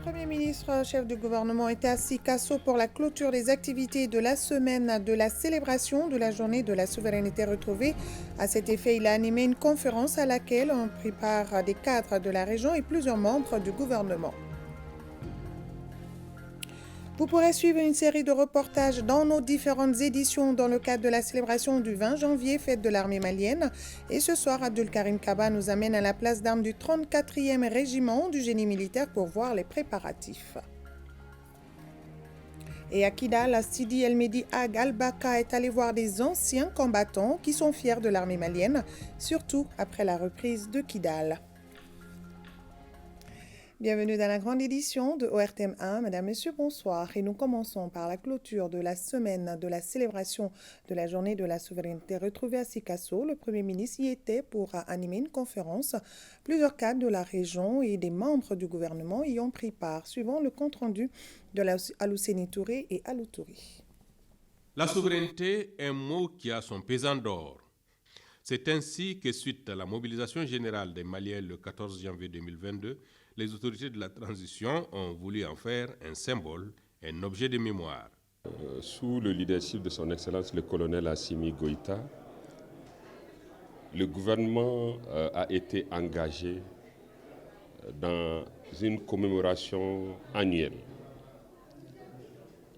Premier ministre, chef du gouvernement, était à Sikasso pour la clôture des activités de la semaine de la célébration de la journée de la souveraineté retrouvée. À cet effet, il a animé une conférence à laquelle ont pris part des cadres de la région et plusieurs membres du gouvernement. Vous pourrez suivre une série de reportages dans nos différentes éditions dans le cadre de la célébration du 20 janvier, fête de l'armée malienne. Et ce soir, Abdul Karim Kaba nous amène à la place d'armes du 34e régiment du génie militaire pour voir les préparatifs. Et à Kidal, Sidi El Mehdi Ag Al-Baka est allé voir des anciens combattants qui sont fiers de l'armée malienne, surtout après la reprise de Kidal. Bienvenue dans la grande édition de ORTM 1. Mesdames, Messieurs, bonsoir. Et nous commençons par la clôture de la semaine de la célébration de la journée de la souveraineté retrouvée à Sikasso. Le Premier ministre y était pour animer une conférence. Plusieurs cadres de la région et des membres du gouvernement y ont pris part, suivant le compte-rendu de Alousseni Touré et Alou Touré. La souveraineté est un mot qui a son pesant d'or. C'est ainsi que, suite à la mobilisation générale des Maliens le 14 janvier 2022, les autorités de la transition ont voulu en faire un symbole, un objet de mémoire. Sous le leadership de son Excellence le colonel Assimi Goïta, le gouvernement a été engagé dans une commémoration annuelle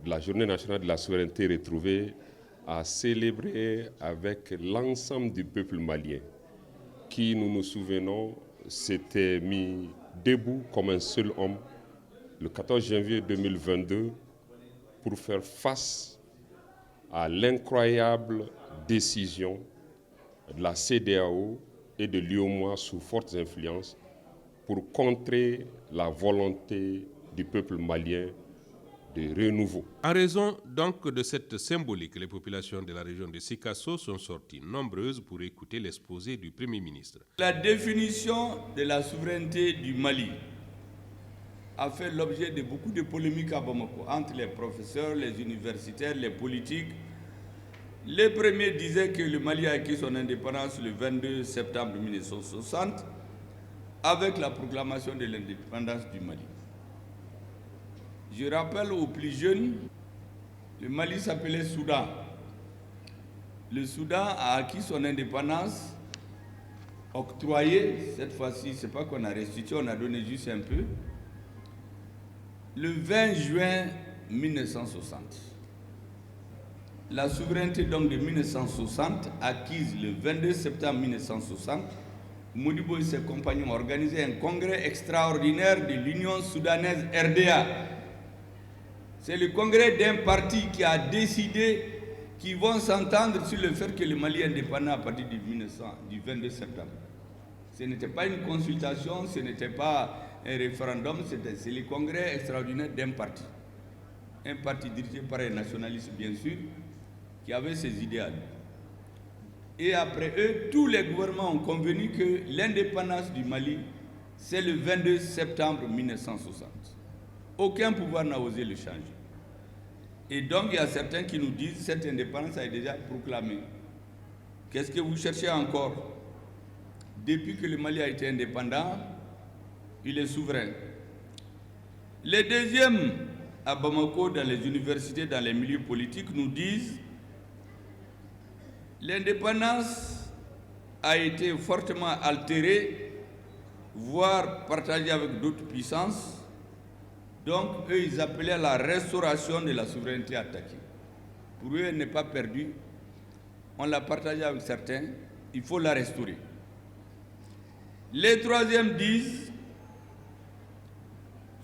de la Journée nationale de la souveraineté retrouvée à célébrer avec l'ensemble du peuple malien qui, nous nous souvenons, s'était mis debout comme un seul homme le 14 janvier 2022 pour faire face à l'incroyable décision de la CEDEAO et de l'UEMOA sous fortes influences pour contrer la volonté du peuple malien de renouveau. En raison donc de cette symbolique, les populations de la région de Sikasso sont sorties nombreuses pour écouter l'exposé du Premier ministre. La définition de la souveraineté du Mali a fait l'objet de beaucoup de polémiques à Bamako, entre les professeurs, les universitaires, les politiques. Les premiers disaient que le Mali a acquis son indépendance le 22 septembre 1960 avec la proclamation de l'indépendance du Mali. Je rappelle aux plus jeunes, le Mali s'appelait Soudan. Le Soudan a acquis son indépendance, octroyée, cette fois-ci, ce n'est pas qu'on a restitué, on a donné juste un peu, le 20 juin 1960. La souveraineté donc de 1960, acquise le 22 septembre 1960, Modibo et ses compagnons ont organisé un congrès extraordinaire de l'Union soudanaise RDA. C'est le congrès d'un parti qui a décidé qu'ils vont s'entendre sur le fait que le Mali est indépendant à partir du 22 septembre. Ce n'était pas une consultation, ce n'était pas un référendum, c'est le congrès extraordinaire d'un parti. Un parti dirigé par un nationaliste, bien sûr, qui avait ses idéaux. Et après eux, tous les gouvernements ont convenu que l'indépendance du Mali, c'est le 22 septembre 1960. Aucun pouvoir n'a osé le changer. Et donc, il y a certains qui nous disent que cette indépendance a été déjà proclamée. Qu'est-ce que vous cherchez encore? Depuis que le Mali a été indépendant, il est souverain. Les deuxièmes, à Bamako, dans les universités, dans les milieux politiques, nous disent que l'indépendance a été fortement altérée, voire partagée avec d'autres puissances. Donc, eux, ils appelaient à la restauration de la souveraineté attaquée. Pour eux, elle n'est pas perdue. On l'a partagée avec certains. Il faut la restaurer. Les troisièmes disent,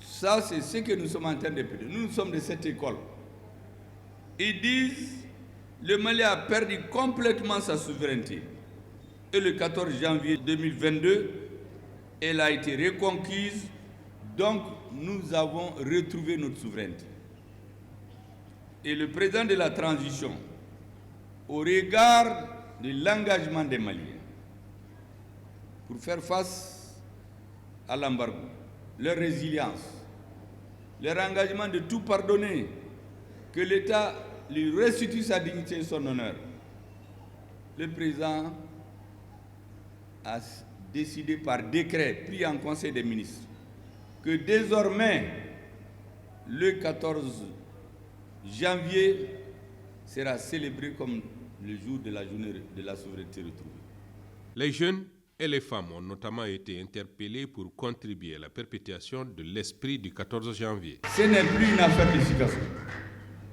ça c'est ce que nous sommes en train de péter. Nous sommes de cette école. Ils disent, le Mali a perdu complètement sa souveraineté. Et le 14 janvier 2022, elle a été reconquise. Donc, nous avons retrouvé notre souveraineté. Et le président de la transition, au regard de l'engagement des Maliens, pour faire face à l'embargo, leur résilience, leur engagement de tout pardonner, que l'État lui restitue sa dignité et son honneur, le président a décidé par décret, pris en Conseil des ministres, que désormais, le 14 janvier sera célébré comme le jour de la journée de la souveraineté retrouvée. Les jeunes et les femmes ont notamment été interpellés pour contribuer à la perpétuation de l'esprit du 14 janvier. Ce n'est plus une affaire de Sikasso,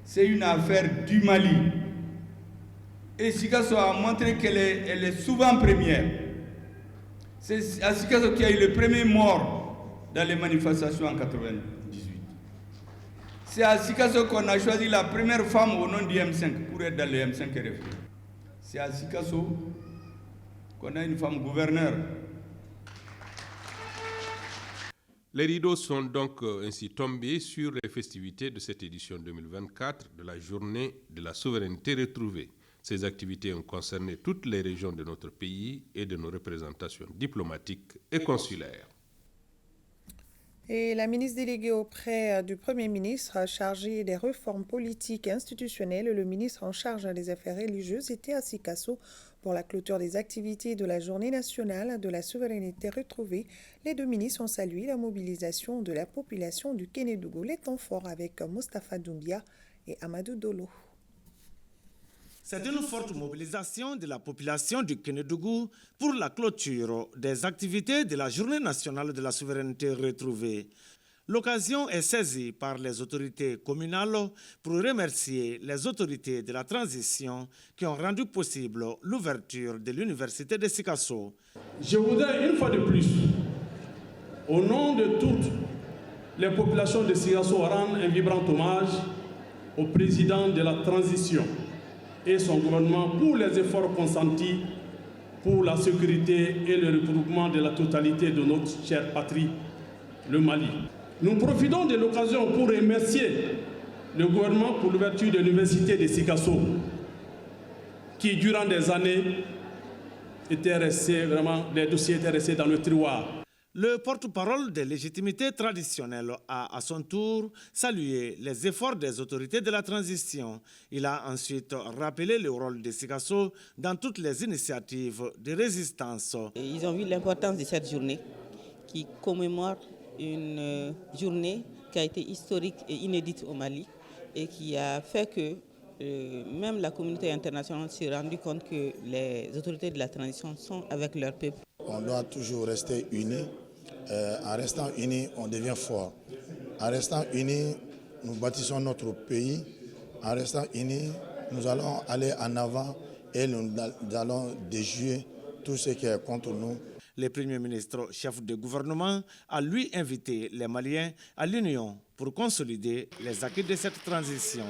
c'est une affaire du Mali. Et Sikasso a montré qu'elle est souvent première. C'est à Sikasso qu'il y a eu le premier mort dans les manifestations en 1998. C'est à Sikasso qu'on a choisi la première femme au nom du M5 pour être dans le M5 RFI. C'est à Sikasso qu'on a une femme gouverneure. Les rideaux sont donc ainsi tombés sur les festivités de cette édition 2024 de la Journée de la souveraineté retrouvée. Ces activités ont concerné toutes les régions de notre pays et de nos représentations diplomatiques et consulaires. Et la ministre déléguée auprès du Premier ministre chargée des réformes politiques et institutionnelles, le ministre en charge des affaires religieuses était à Sikasso pour la clôture des activités de la Journée nationale de la souveraineté retrouvée. Les deux ministres ont salué la mobilisation de la population du Kénédougou. Les temps forts avec Moustapha Doumbia et Amadou Dolo. C'est une forte mobilisation de la population du Kénédougou pour la clôture des activités de la Journée nationale de la souveraineté retrouvée. L'occasion est saisie par les autorités communales pour remercier les autorités de la transition qui ont rendu possible l'ouverture de l'université de Sikasso. Je voudrais une fois de plus, au nom de toutes les populations de Sikasso, rendre un vibrant hommage au président de la transition et son gouvernement pour les efforts consentis pour la sécurité et le regroupement de la totalité de notre chère patrie, le Mali. Nous profitons de l'occasion pour remercier le gouvernement pour l'ouverture de l'université de Sikasso, qui durant des années était resté vraiment, les dossiers étaient restés dans le tiroir. Le porte-parole des légitimités traditionnelles a à son tour salué les efforts des autorités de la transition. Il a ensuite rappelé le rôle de Sikasso dans toutes les initiatives de résistance. Ils ont vu l'importance de cette journée qui commémore une journée qui a été historique et inédite au Mali et qui a fait que même la communauté internationale s'est rendue compte que les autorités de la transition sont avec leur peuple. On doit toujours rester unis. En restant unis, on devient fort. En restant unis, nous bâtissons notre pays. En restant unis, nous allons aller en avant et nous allons déjouer tout ce qui est contre nous. Le Premier ministre, chef de gouvernement, a lui invité les Maliens à l'union pour consolider les acquis de cette transition.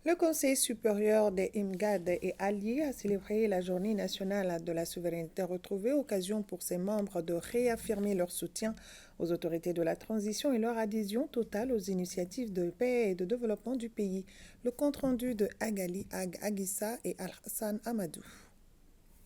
Le Conseil supérieur des IMGAD est allié à célébrer la Journée nationale de la souveraineté retrouvée, occasion pour ses membres de réaffirmer leur soutien aux autorités de la transition et leur adhésion totale aux initiatives de paix et de développement du pays. Le compte-rendu de Agali Agissa et Al-Hassan Amadou.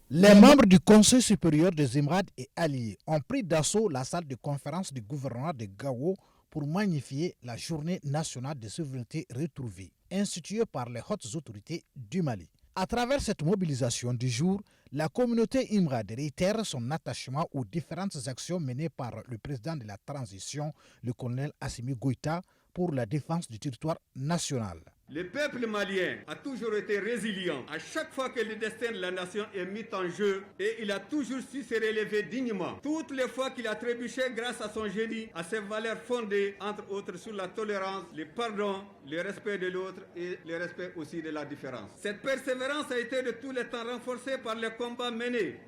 Les membres du Conseil supérieur des IMGAD et alliés ont pris d'assaut la salle de conférence du gouvernement de Gao pour magnifier la Journée nationale de souveraineté retrouvée, instituée par les hautes autorités du Mali. À travers cette mobilisation du jour, la communauté IMGAD réitère son attachement aux différentes actions menées par le président de la transition, le colonel Assimi Goïta, pour la défense du territoire national. Le peuple malien a toujours été résilient à chaque fois que le destin de la nation est mis en jeu et il a toujours su se relever dignement. Toutes les fois qu'il a trébuché grâce à son génie, à ses valeurs fondées, entre autres sur la tolérance, le pardon, le respect de l'autre et le respect aussi de la différence. Cette persévérance a été de tous les temps renforcée par les combats menés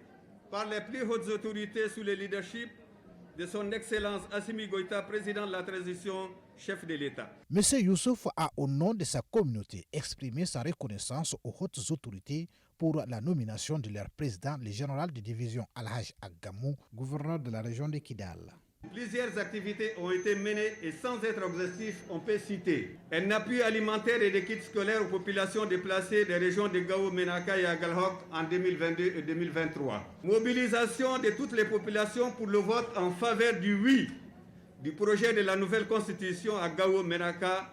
par les plus hautes autorités sous le leadership de son Excellence Assimi Goïta, président de la transition, chef de l'État. M. Youssouf a, au nom de sa communauté, exprimé sa reconnaissance aux hautes autorités pour la nomination de leur président, le général de division Al-Haj Agamou, gouverneur de la région de Kidal. Plusieurs activités ont été menées et sans être exhaustif, on peut citer un appui alimentaire et des kits scolaires aux populations déplacées des régions de Gao, Menaka et Agalhok en 2022 et 2023. Mobilisation de toutes les populations pour le vote en faveur du oui du projet de la nouvelle constitution à Gao, Menaka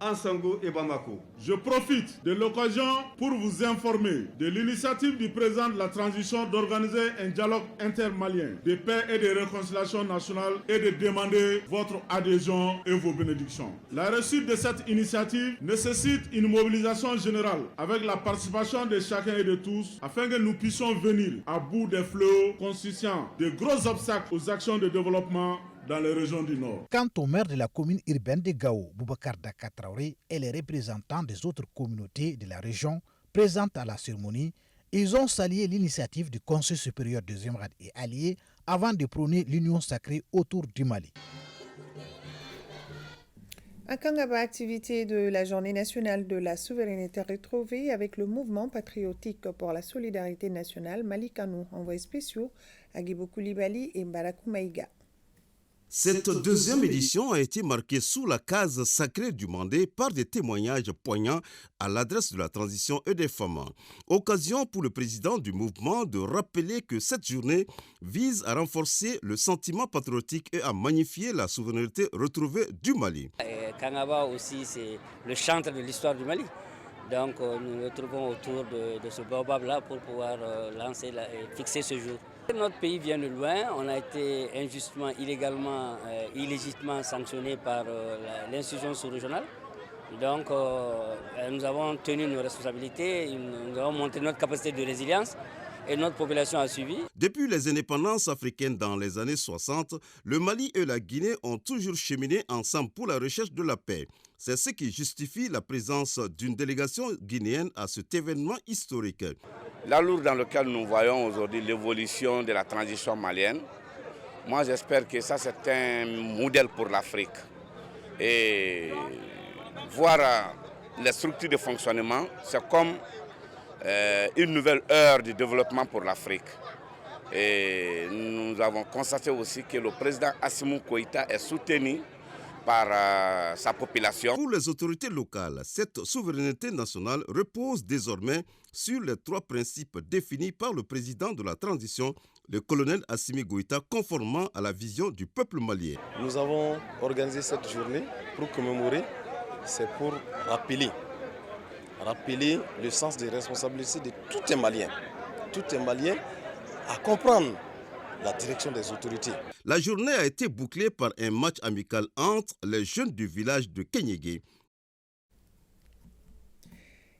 Ansango et Bamako. Je profite de l'occasion pour vous informer de l'initiative du président de la transition d'organiser un dialogue intermalien de paix et de réconciliation nationale et de demander votre adhésion et vos bénédictions. La réussite de cette initiative nécessite une mobilisation générale avec la participation de chacun et de tous afin que nous puissions venir à bout des fléaux constituant de gros obstacles aux actions de développement dans les régions du Nord. Quant au maire de la commune urbaine de Gao, Boubacar Daka Traoré, et les représentants des autres communautés de la région présentes à la cérémonie, ils ont salué l'initiative du Conseil supérieur des Émirats et alliés avant de prôner l'union sacrée autour du Mali. À Kangaba, activité de la Journée nationale de la souveraineté retrouvée avec le mouvement patriotique pour la solidarité nationale Mali-Kano, envoyés spéciaux à Guibo Koulibaly et Mbarakou Maïga. Cette deuxième édition a été marquée sous la case sacrée du Mandé par des témoignages poignants à l'adresse de la transition et des femmes. Occasion pour le président du mouvement de rappeler que cette journée vise à renforcer le sentiment patriotique et à magnifier la souveraineté retrouvée du Mali. Kangaba aussi, c'est le chantre de l'histoire du Mali. Donc nous nous retrouvons autour de ce baobab-là pour pouvoir fixer ce jour. Notre pays vient de loin, on a été injustement, illégalement, illégitimement sanctionné par l'institution sous-régionale. Donc nous avons tenu nos responsabilités, nous avons montré notre capacité de résilience et notre population a suivi. Depuis les indépendances africaines dans les années 60, le Mali et la Guinée ont toujours cheminé ensemble pour la recherche de la paix. C'est ce qui justifie la présence d'une délégation guinéenne à cet événement historique. L'allure dans laquelle nous voyons aujourd'hui l'évolution de la transition malienne, moi j'espère que ça c'est un modèle pour l'Afrique. Et voir les structures de fonctionnement, c'est comme une nouvelle ère de développement pour l'Afrique. Et nous avons constaté aussi que le président Assimi Goïta est soutenu par sa population. Pour les autorités locales, cette souveraineté nationale repose désormais sur les trois principes définis par le président de la transition, le colonel Assimi Goïta, conformément à la vision du peuple malien. Nous avons organisé cette journée pour commémorer, c'est pour rappeler le sens des responsabilités de tout un Malien à comprendre la direction des autorités. La journée a été bouclée par un match amical entre les jeunes du village de Kenyégué.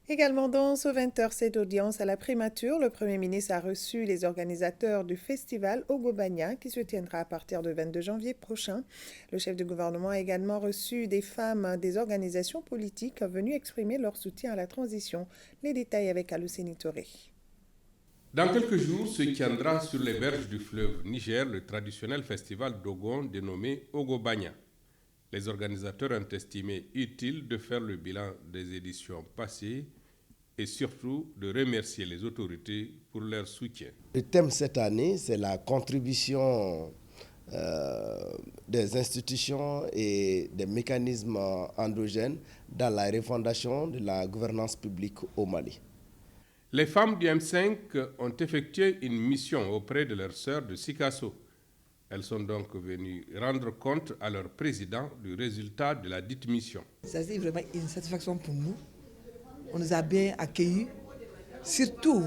Également dans ce 20h, cette audience à la primature, le Premier ministre a reçu les organisateurs du festival Ogobanya qui se tiendra à partir du 22 janvier prochain. Le chef du gouvernement a également reçu des femmes des organisations politiques venues exprimer leur soutien à la transition. Les détails avec Alousseni Touré. Dans quelques jours se tiendra sur les berges du fleuve Niger le traditionnel festival Dogon dénommé Ogobanya. Les organisateurs ont estimé utile de faire le bilan des éditions passées et surtout de remercier les autorités pour leur soutien. Le thème cette année, c'est la contribution des institutions et des mécanismes endogènes dans la refondation de la gouvernance publique au Mali. Les femmes du M5 ont effectué une mission auprès de leurs sœurs de Sikasso. Elles sont donc venues rendre compte à leur président du résultat de la dite mission. Ça, c'est vraiment une satisfaction pour nous. On nous a bien accueillis. Surtout,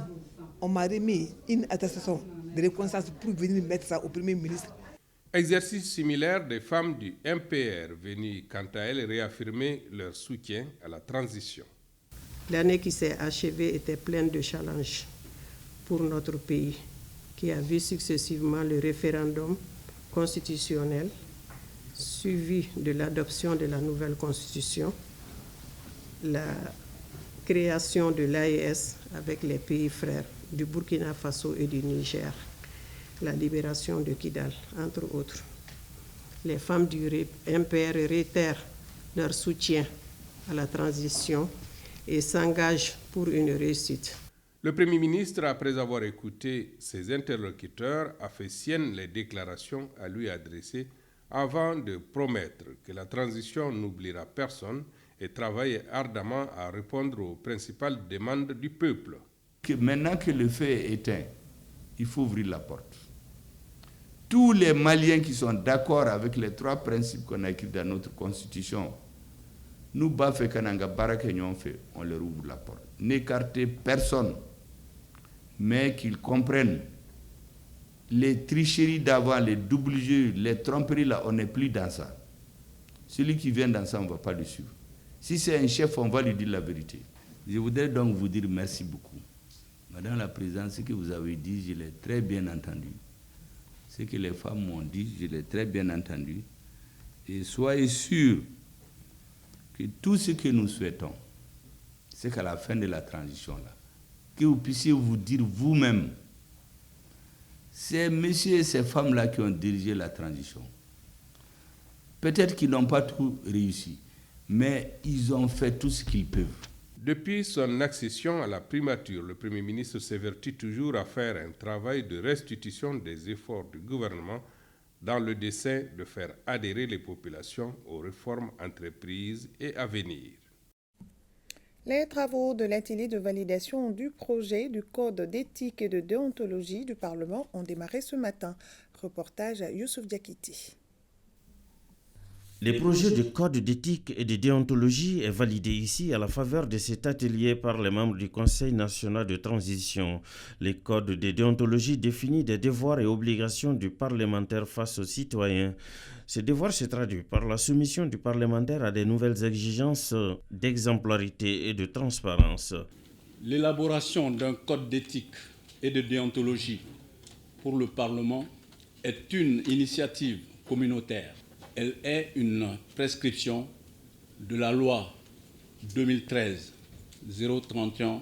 on m'a remis une attestation de reconnaissance pour venir mettre ça au Premier ministre. Exercice similaire des femmes du MPR venues quant à elles réaffirmer leur soutien à la transition. L'année qui s'est achevée était pleine de challenges pour notre pays, qui a vu successivement le référendum constitutionnel, suivi de l'adoption de la nouvelle constitution, la création de l'AES avec les pays frères du Burkina Faso et du Niger, la libération de Kidal, entre autres. Les femmes du MPR réitèrent leur soutien à la transition et s'engagent pour une réussite. Le Premier ministre, après avoir écouté ses interlocuteurs, a fait sienne les déclarations à lui adressées avant de promettre que la transition n'oubliera personne et travaille ardemment à répondre aux principales demandes du peuple. Maintenant que le feu est éteint, il faut ouvrir la porte. Tous les Maliens qui sont d'accord avec les trois principes qu'on a écrits dans notre Constitution nous Bafekananga Barakenyon fait, on leur ouvre la porte. N'écartez personne, mais qu'ils comprennent les tricheries d'avant, les double jeux, les tromperies là, on n'est plus dans ça. Celui qui vient dans ça, on ne va pas le suivre. Si c'est un chef, on va lui dire la vérité. Je voudrais donc vous dire merci beaucoup. Madame la Présidente, ce que vous avez dit, je l'ai très bien entendu. Ce que les femmes m'ont dit, je l'ai très bien entendu. Et soyez sûrs que tout ce que nous souhaitons, c'est qu'à la fin de la transition, là, que vous puissiez vous dire vous-même, ces messieurs et ces femmes-là qui ont dirigé la transition, peut-être qu'ils n'ont pas tout réussi, mais ils ont fait tout ce qu'ils peuvent. Depuis son accession à la primature, le Premier ministre s'évertue toujours à faire un travail de restitution des efforts du gouvernement dans le dessein de faire adhérer les populations aux réformes entreprises et à venir. Les travaux de l'atelier de validation du projet du Code d'éthique et de déontologie du Parlement ont démarré ce matin. Reportage à Youssouf Diakiti. Le projet de code d'éthique et de déontologie est validé ici à la faveur de cet atelier par les membres du Conseil national de transition. Le code de déontologie définit des devoirs et obligations du parlementaire face aux citoyens. Ce devoir se traduit par la soumission du parlementaire à de nouvelles exigences d'exemplarité et de transparence. L'élaboration d'un code d'éthique et de déontologie pour le Parlement est une initiative communautaire. Elle est une prescription de la loi 2013-031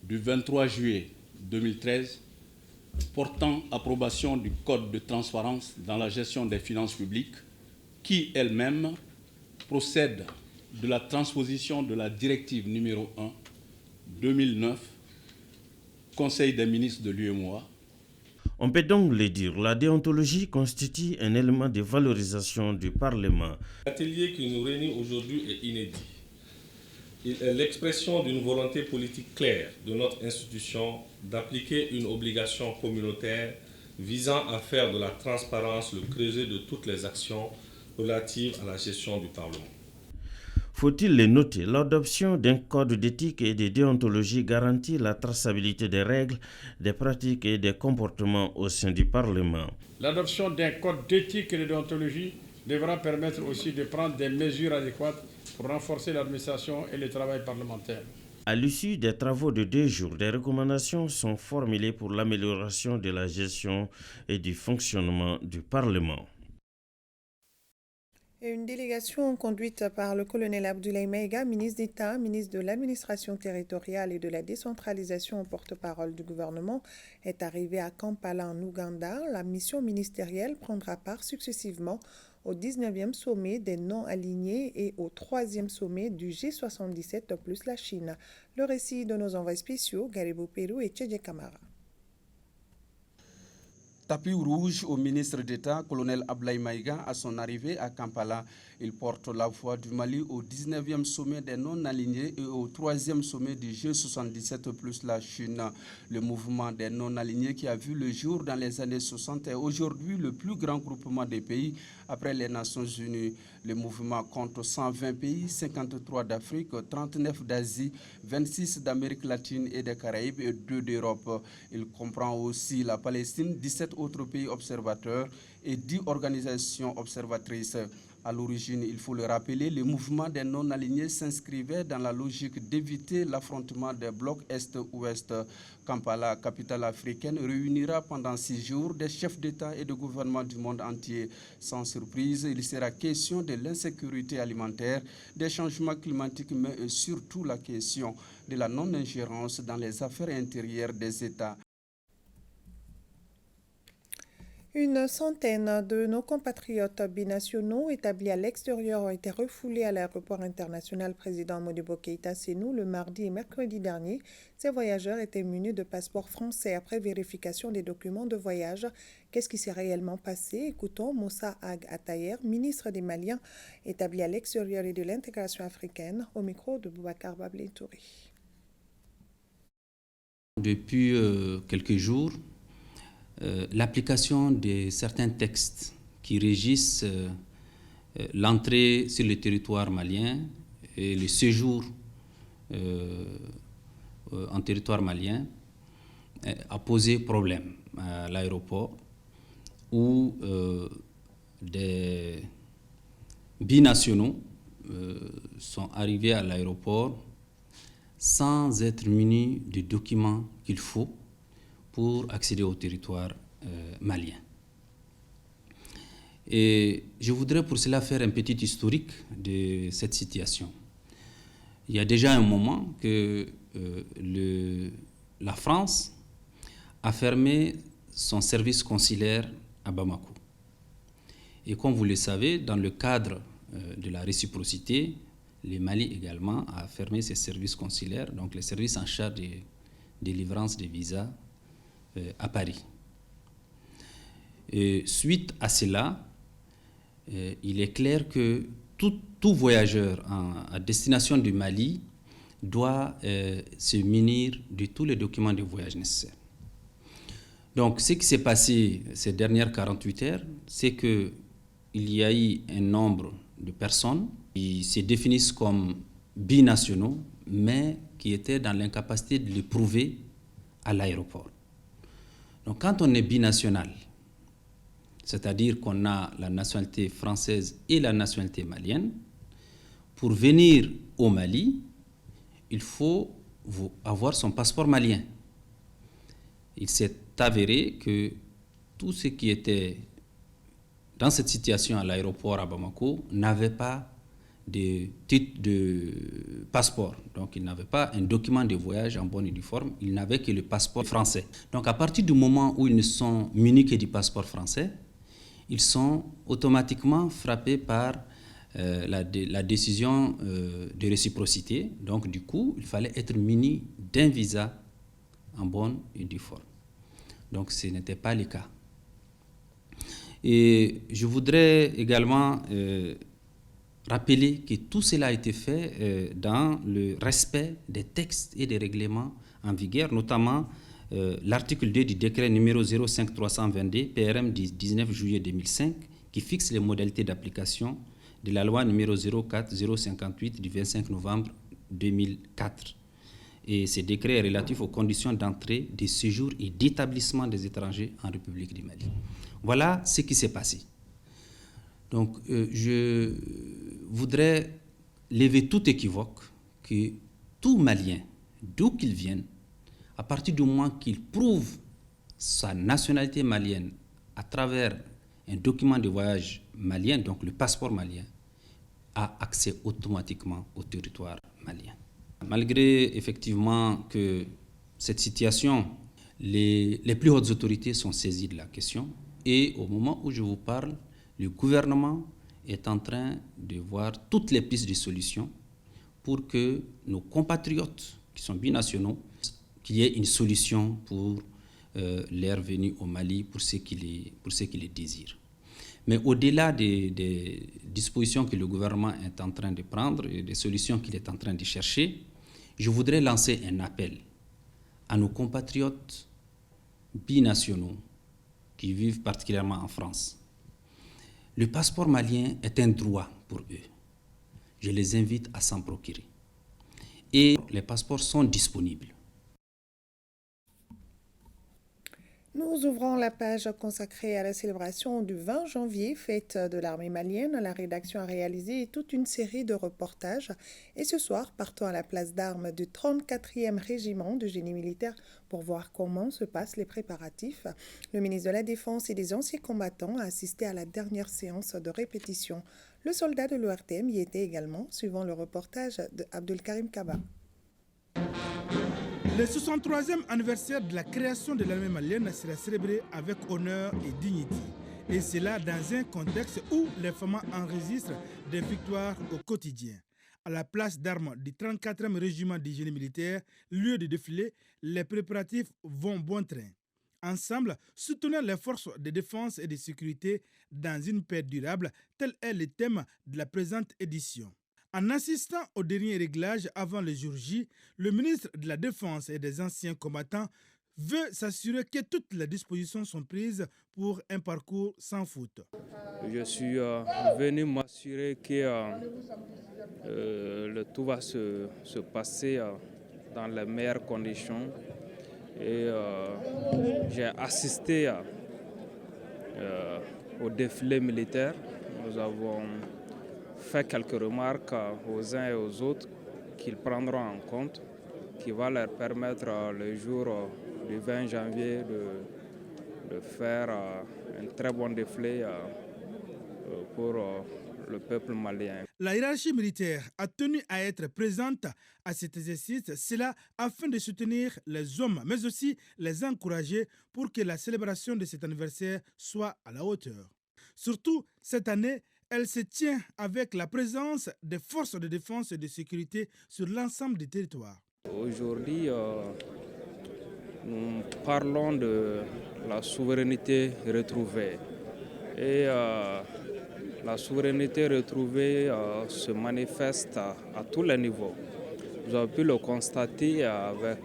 du 23 juillet 2013 portant approbation du Code de transparence dans la gestion des finances publiques qui elle-même procède de la transposition de la directive numéro 1 2009 Conseil des ministres de l'UEMOA. On peut donc le dire, la déontologie constitue un élément de valorisation du Parlement. L'atelier qui nous réunit aujourd'hui est inédit. Il est l'expression d'une volonté politique claire de notre institution d'appliquer une obligation communautaire visant à faire de la transparence le creuset de toutes les actions relatives à la gestion du Parlement. Faut-il le noter, l'adoption d'un code d'éthique et de déontologie garantit la traçabilité des règles, des pratiques et des comportements au sein du Parlement. L'adoption d'un code d'éthique et de déontologie devra permettre aussi de prendre des mesures adéquates pour renforcer l'administration et le travail parlementaire. À l'issue des travaux de 2 jours, des recommandations sont formulées pour l'amélioration de la gestion et du fonctionnement du Parlement. Une délégation conduite par le colonel Abdoulaye Maïga, ministre d'État, ministre de l'Administration territoriale et de la décentralisation au porte-parole du gouvernement, est arrivée à Kampala en Ouganda. La mission ministérielle prendra part successivement au 19e sommet des non-alignés et au 3e sommet du G77 plus la Chine. Le récit de nos envoyés spéciaux, Garibou Pérou et Tchédje Kamara. Tapis rouge au ministre d'État, colonel Abdoulaye Maïga, à son arrivée à Kampala. Il porte la voix du Mali au 19e sommet des non-alignés et au 3e sommet du G77 plus la Chine. Le mouvement des non-alignés qui a vu le jour dans les années 60 est aujourd'hui le plus grand groupement des pays après les Nations Unies. Le mouvement compte 120 pays, 53 d'Afrique, 39 d'Asie, 26 d'Amérique latine et des Caraïbes et 2 d'Europe. Il comprend aussi la Palestine, 17 autres pays observateurs et 10 organisations observatrices. À l'origine, il faut le rappeler, le mouvement des non-alignés s'inscrivait dans la logique d'éviter l'affrontement des blocs Est-Ouest. Kampala, capitale africaine, réunira pendant 6 jours des chefs d'État et de gouvernement du monde entier. Sans surprise, il sera question de l'insécurité alimentaire, des changements climatiques, mais surtout la question de la non-ingérence dans les affaires intérieures des États. Une centaine de nos compatriotes binationaux établis à l'extérieur ont été refoulés à l'aéroport international président Modibo Keïta Sénou le mardi et mercredi dernier. Ces voyageurs étaient munis de passeports français après vérification des documents de voyage. Qu'est-ce qui s'est réellement passé? Écoutons Moussa Ag Atayer, ministre des Maliens établi à l'extérieur et de l'intégration africaine, au micro de Boubacar Bablé Touré. Depuis quelques jours, l'application de certains textes qui régissent l'entrée sur le territoire malien et le séjour en territoire malien a posé problème à l'aéroport où des binationaux sont arrivés à l'aéroport sans être munis des documents qu'il faut pour accéder au territoire malien. Et je voudrais pour cela faire un petit historique de cette situation. Il y a déjà un moment que la France a fermé son service consulaire à Bamako. Et comme vous le savez, dans le cadre de la réciprocité, le Mali également a fermé ses services consulaires, donc les services en charge de délivrance des visas à Paris. Et suite à cela, il est clair que tout voyageur à destination du Mali doit se munir de tous les documents de voyage nécessaires. Donc, ce qui s'est passé ces dernières 48 heures, c'est qu'il y a eu un nombre de personnes qui se définissent comme binationaux, mais qui étaient dans l'incapacité de le prouver à l'aéroport. Donc, quand on est binational, c'est-à-dire qu'on a la nationalité française et la nationalité malienne, pour venir au Mali, il faut avoir son passeport malien. Il s'est avéré que tous ceux qui étaient dans cette situation à l'aéroport à Bamako n'avaient pas de titre de passeport. Donc, ils n'avaient pas un document de voyage en bonne et due forme, ils n'avaient que le passeport français. Donc, à partir du moment où ils ne sont munis que du passeport français, ils sont automatiquement frappés par la décision de réciprocité. Donc, du coup, il fallait être muni d'un visa en bonne et due forme. Donc, ce n'était pas le cas. Et je voudrais également rappeler que tout cela a été fait dans le respect des textes et des règlements en vigueur, notamment l'article 2 du décret numéro 05322 PRM du 19 juillet 2005 qui fixe les modalités d'application de la loi numéro 04058 du 25 novembre 2004. Et ce décret est relatif aux conditions d'entrée, de séjour et d'établissement des étrangers en République du Mali. Voilà ce qui s'est passé. Donc, je voudrais lever tout équivoque que tout Malien, d'où qu'il vienne, à partir du moment qu'il prouve sa nationalité malienne à travers un document de voyage malien, donc le passeport malien, a accès automatiquement au territoire malien. Malgré effectivement que cette situation, les plus hautes autorités sont saisies de la question et au moment où je vous parle, le gouvernement est en train de voir toutes les pistes de solutions pour que nos compatriotes qui sont binationaux, qu'il y ait une solution pour leur venue au Mali pour ceux qui les désirent. Mais au-delà des dispositions que le gouvernement est en train de prendre et des solutions qu'il est en train de chercher, je voudrais lancer un appel à nos compatriotes binationaux qui vivent particulièrement en France. Le passeport malien est un droit pour eux. Je les invite à s'en procurer. Et les passeports sont disponibles. Nous ouvrons la page consacrée à la célébration du 20 janvier, fête de l'armée malienne. La rédaction a réalisé toute une série de reportages. Et ce soir, partons à la place d'armes du 34e régiment de génie militaire pour voir comment se passent les préparatifs. Le ministre de la Défense et des anciens combattants a assisté à la dernière séance de répétition. Le soldat de l'ORTM y était également, suivant le reportage de Abdelkarim Kaba. Le 63e anniversaire de la création de l'armée malienne sera célébré avec honneur et dignité. Et cela dans un contexte où les femmes enregistrent des victoires au quotidien. À la place d'armes du 34e régiment du génie militaire, lieu de défilé, les préparatifs vont bon train. Ensemble, soutenir les forces de défense et de sécurité dans une paix durable, tel est le thème de la présente édition. En assistant au dernier réglage avant le jour J, le ministre de la Défense et des anciens combattants veut s'assurer que toutes les dispositions sont prises pour un parcours sans faute. Je suis venu m'assurer que le tout va se passer dans les meilleures conditions. Et j'ai assisté au défilé militaire. Nous avons fait quelques remarques aux uns et aux autres qu'ils prendront en compte, qui va leur permettre le jour du 20 janvier de faire un très bon défilé pour le peuple malien. La hiérarchie militaire a tenu à être présente à cet exercice, cela afin de soutenir les hommes, mais aussi les encourager pour que la célébration de cet anniversaire soit à la hauteur. Surtout, cette année, elle se tient avec la présence des forces de défense et de sécurité sur l'ensemble du territoire. Aujourd'hui, nous parlons de la souveraineté retrouvée. Et la souveraineté retrouvée se manifeste à tous les niveaux. Vous avez pu le constater avec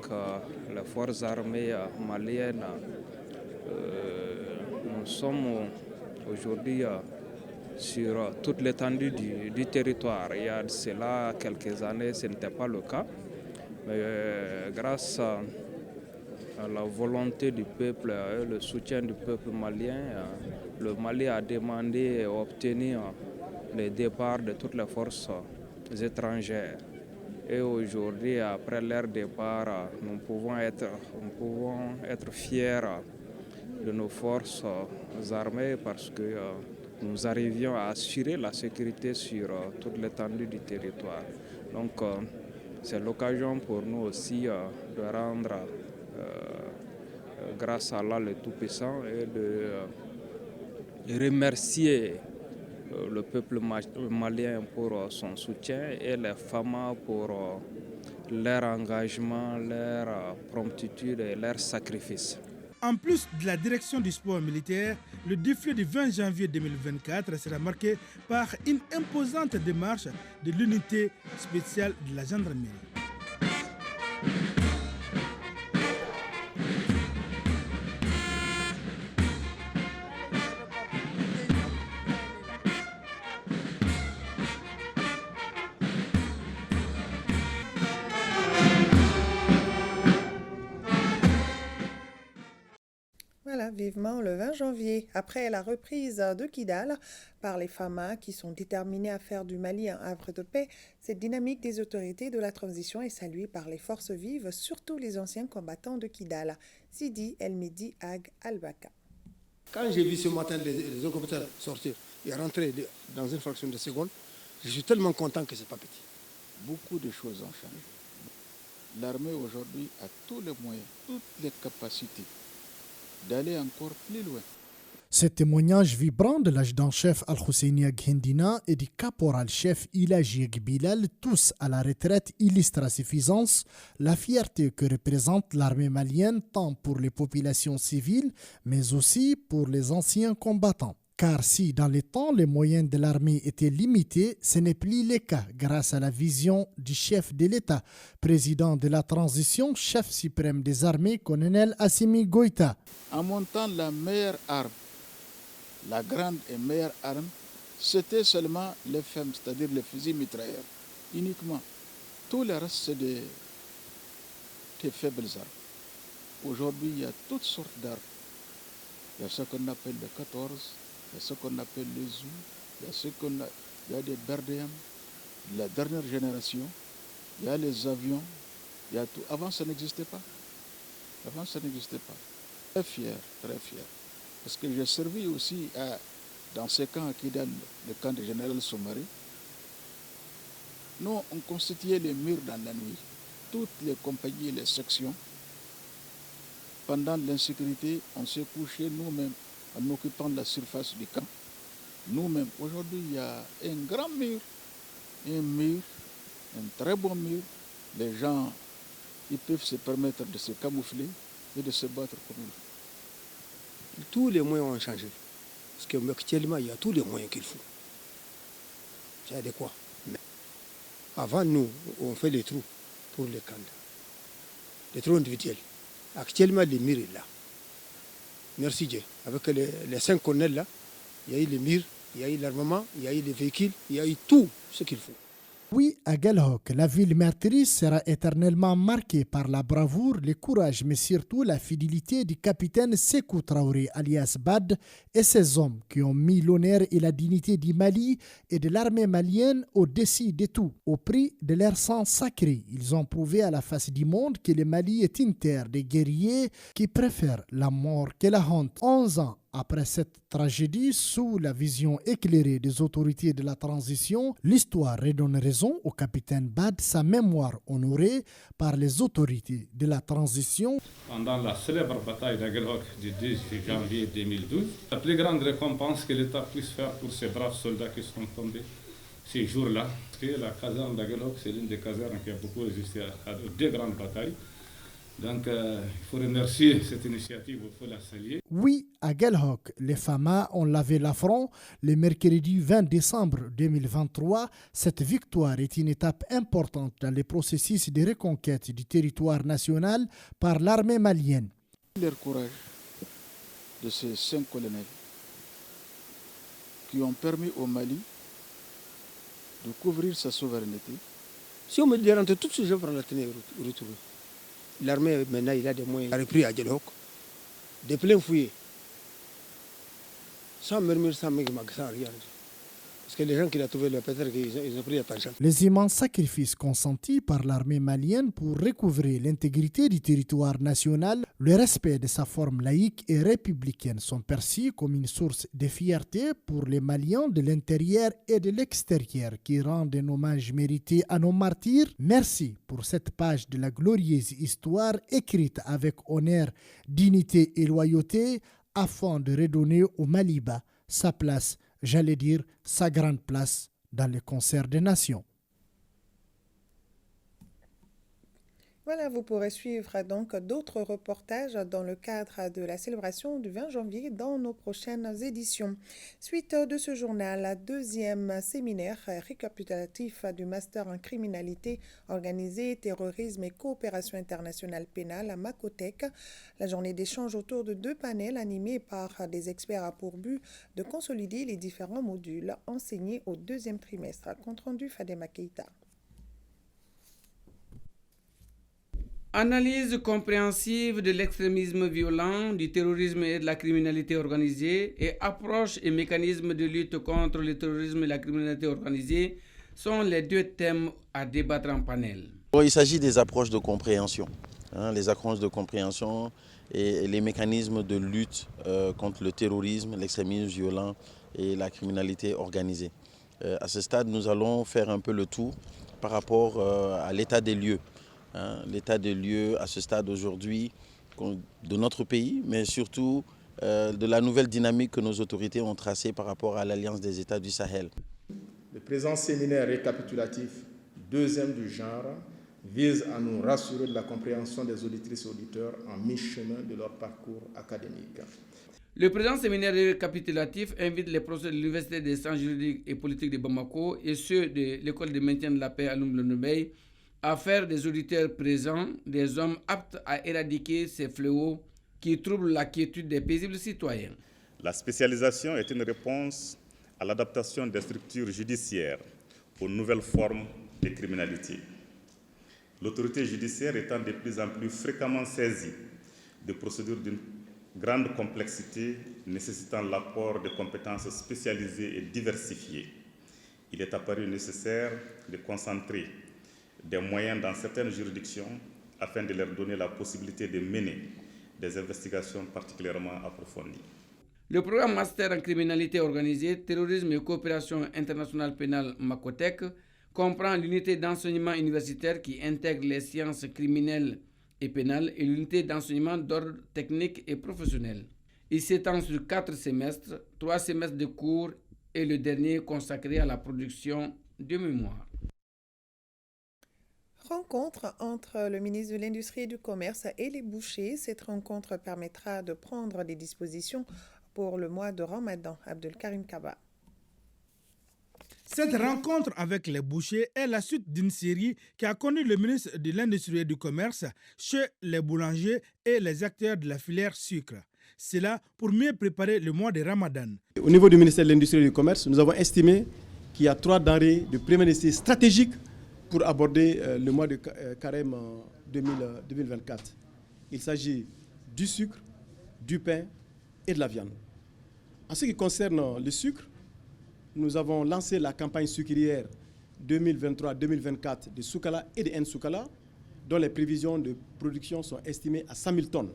les forces armées maliennes. Nous sommes aujourd'hui sur toute l'étendue du territoire. Il y a de cela quelques années, ce n'était pas le cas. Mais grâce à la volonté du peuple et le soutien du peuple malien, le Mali a demandé et obtenu le départ de toutes les forces étrangères. Et aujourd'hui, après leur départ, nous pouvons être fiers de nos forces armées parce que nous arrivions à assurer la sécurité sur toute l'étendue du territoire. Donc, c'est l'occasion pour nous aussi de rendre grâce à Allah le Tout-Puissant et de remercier le peuple malien pour son soutien et les femmes pour leur engagement, leur promptitude et leur sacrifice. En plus de la direction du sport militaire, le défilé du 20 janvier 2024 sera marqué par une imposante démarche de l'unité spéciale de la gendarmerie. Voilà, vivement le 20 janvier. Après la reprise de Kidal par les FAMA qui sont déterminés à faire du Mali un havre de paix, cette dynamique des autorités de la transition est saluée par les forces vives, surtout les anciens combattants de Kidal. Sidi El Mehdi Ag Al-Baka. Quand j'ai vu ce matin les hélicoptères sortir et rentrer dans une fraction de seconde, je suis tellement content que ce n'est pas petit. Beaucoup de choses ont changé. L'armée aujourd'hui a tous les moyens, toutes les capacités d'aller encore plus loin. Ce témoignage vibrant de l'adjudant-chef Al-Husseini Hendina et du caporal-chef Ilaji Bilal, tous à la retraite, illustre à suffisance la fierté que représente l'armée malienne tant pour les populations civiles, mais aussi pour les anciens combattants. Car si dans les temps les moyens de l'armée étaient limités, ce n'est plus le cas grâce à la vision du chef de l'État, président de la transition, chef suprême des armées, colonel Assimi Goïta. En montant la meilleure arme, la grande et meilleure arme, c'était seulement les FEM, c'est-à-dire les fusils mitrailleurs, uniquement. Tout le reste, c'est des faibles armes. Aujourd'hui, il y a toutes sortes d'armes. Il y a ce qu'on appelle le 14, il y a ce qu'on appelle les ZOU, il y a des BRDM, la dernière génération, il y a les avions, il y a tout. Avant, ça n'existait pas. Avant, ça n'existait pas. Très fier, très fier. Parce que j'ai servi aussi dans ces camps à Kidal, le camp du général Somari. Nous, on constituait les murs dans la nuit. Toutes les compagnies et les sections. Pendant l'insécurité, on s'est couché nous-mêmes en occupant la surface du camp. Nous-mêmes, aujourd'hui, il y a un grand mur, un très bon mur. Les gens, ils peuvent se permettre de se camoufler et de se battre comme il faut. Tous les moyens ont changé. Parce qu'actuellement, il y a tous les moyens qu'il faut. C'est adéquat. Mais avant, nous, on fait les trous pour les camps. Les trous individuels. Actuellement, le mur est là. Merci Dieu. Avec les 5 colonels là, il y a eu les murs, il y a eu l'armement, il y a eu les véhicules, il y a eu tout ce qu'il faut. Oui, à Guelhok, la ville meurtrière sera éternellement marquée par la bravoure, le courage, mais surtout la fidélité du capitaine Sékou Traoré, alias Bad, et ses hommes qui ont mis l'honneur et la dignité du Mali et de l'armée malienne au-dessus de tout. Au prix de leur sang sacré, ils ont prouvé à la face du monde que le Mali est une terre de guerriers qui préfèrent la mort que la honte. 11 ans après cette tragédie, sous la vision éclairée des autorités de la transition, l'histoire redonne raison au capitaine Bad, sa mémoire honorée par les autorités de la transition. Pendant la célèbre bataille d'Aguelhok du 10 janvier 2012, la plus grande récompense que l'État puisse faire pour ces braves soldats qui sont tombés ces jours-là, parce que la caserne d'Aguelhok, c'est l'une des casernes qui a beaucoup résisté à deux grandes batailles. Donc, il faut remercier cette initiative, il faut la saluer. Oui, à Guelhok, les FAMA ont lavé l'affront le mercredi 20 décembre 2023. Cette victoire est une étape importante dans le processus de reconquête du territoire national par l'armée malienne. Le courage de ces 5 colonels qui ont permis au Mali de couvrir sa souveraineté. Si on me dit de rentrer tout de suite, je vais prendre la tenue et retrouver. L'armée, maintenant, il a des moyens. Il a repris à Guelhok, des pleins fouillés. Sans murmure, sans rien. Parce que les gens qui l'ont trouvé, peut-être qu'ils ont pris attention. Les immenses sacrifices consentis par l'armée malienne pour recouvrer l'intégrité du territoire national, le respect de sa forme laïque et républicaine sont perçus comme une source de fierté pour les Maliens de l'intérieur et de l'extérieur qui rendent un hommage mérité à nos martyrs. Merci pour cette page de la glorieuse histoire écrite avec honneur, dignité et loyauté afin de redonner au Maliba sa place, j'allais dire sa grande place dans le concert des nations. Voilà, vous pourrez suivre donc d'autres reportages dans le cadre de la célébration du 20 janvier dans nos prochaines éditions. Suite de ce journal, deuxième séminaire récapitulatif du master en criminalité organisée, terrorisme et coopération internationale pénale à Makotech. La journée d'échange autour de 2 panels animés par des experts a pour but de consolider les différents modules enseignés au 2e trimestre. Compte rendu Fadema Keita. Analyse compréhensive de l'extrémisme violent, du terrorisme et de la criminalité organisée et approche et mécanismes de lutte contre le terrorisme et la criminalité organisée sont les 2 thèmes à débattre en panel. Il s'agit des approches de compréhension, les approches de compréhension et les mécanismes de lutte contre le terrorisme, l'extrémisme violent et la criminalité organisée. À ce stade, nous allons faire un peu le tour par rapport à l'état des lieux. L'état des lieux à ce stade aujourd'hui de notre pays, mais surtout de la nouvelle dynamique que nos autorités ont tracée par rapport à l'Alliance des États du Sahel. Le présent séminaire récapitulatif, 2e du genre, vise à nous rassurer de la compréhension des auditrices et auditeurs en mi-chemin de leur parcours académique. Le présent séminaire récapitulatif invite les professeurs de l'Université des sciences juridiques et politiques de Bamako et ceux de l'École de maintien de la paix à Lumblonobey à faire des auditeurs présents des hommes aptes à éradiquer ces fléaux qui troublent la quiétude des paisibles citoyens. La spécialisation est une réponse à l'adaptation des structures judiciaires aux nouvelles formes de criminalité. L'autorité judiciaire étant de plus en plus fréquemment saisie de procédures d'une grande complexité nécessitant l'apport de compétences spécialisées et diversifiées, il est apparu nécessaire de concentrer des moyens dans certaines juridictions afin de leur donner la possibilité de mener des investigations particulièrement approfondies. Le programme Master en criminalité organisée, terrorisme et coopération internationale pénale Makotech comprend l'unité d'enseignement universitaire qui intègre les sciences criminelles et pénales et l'unité d'enseignement d'ordre technique et professionnel. Il s'étend sur 4 semestres, 3 semestres de cours et le dernier consacré à la production de mémoire. Rencontre entre le ministre de l'Industrie et du Commerce et les bouchers. Cette rencontre permettra de prendre des dispositions pour le mois de Ramadan. Abdelkarim Kaba. Cette rencontre avec les bouchers est la suite d'une série qui a conduit le ministre de l'Industrie et du Commerce chez les boulangers et les acteurs de la filière sucre. C'est là pour mieux préparer le mois de Ramadan. Au niveau du ministère de l'Industrie et du Commerce, nous avons estimé qu'il y a 3 denrées de première nécessité stratégiques pour aborder le mois de carême 2024. Il s'agit du sucre, du pain et de la viande. En ce qui concerne le sucre, nous avons lancé la campagne sucrière 2023-2024 de Soukala et de Nsoukala, dont les prévisions de production sont estimées à 100 000 tonnes.